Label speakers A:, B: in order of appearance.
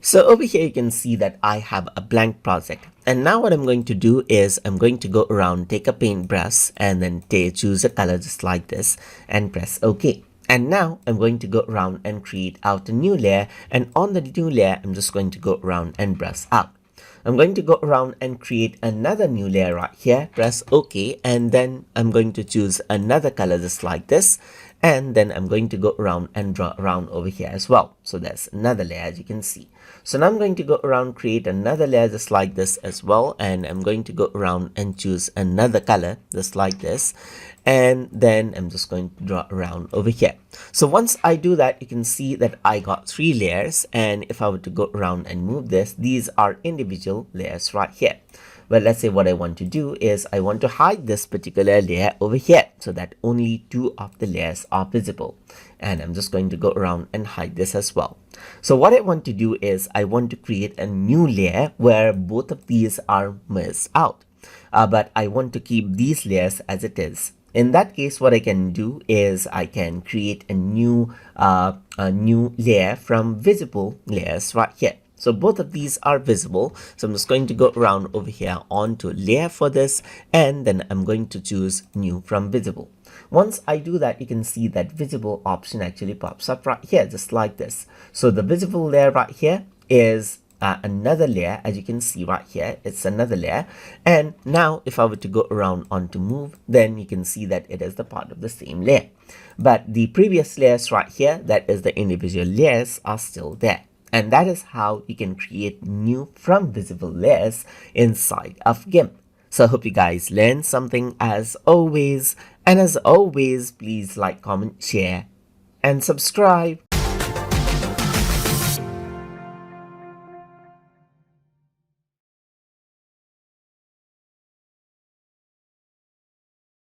A: So over here you can see that I have a blank project, and now what I'm going to do is I'm going to go around, take a paintbrush and then choose a color just like this and press OK. And now I'm going to go around and create out a new layer, and on the new layer I'm just going to go around and brush out. I'm going to go around and create another new layer right here, press OK, and then I'm going to choose another color just like this, and then I'm going to go around and draw around over here as well. So there's another layer, as you can see. So now I'm going to go around, create another layer just like this as well, and I'm going to go around and choose another color just like this, and then I'm just going to draw around over here. So once I do that, you can see that I got 3 layers, and if I were to go around and move this, these are individual layers right here. Well, let's say what I want to do is I want to hide this particular layer over here so that only 2 of the layers are visible, and I'm just going to go around and hide this as well. So what I want to do is I want to create a new layer where both of these are merged out, but I want to keep these layers as it is. In that case, what I can do is I can create a new layer from visible layers right here. So both of these are visible. So I'm just going to go around over here onto layer for this, and then I'm going to choose new from visible. Once I do that, you can see that visible option actually pops up right here, just like this. So the visible layer right here is another layer, as you can see right here, it's another layer. And now if I were to go around onto move, then you can see that it is the part of the same layer. But the previous layers right here, that is the individual layers, are still there. And that is how you can create new from visible layers inside of GIMP. So I hope you guys learned something as always. And as always, please like, comment, share, and subscribe.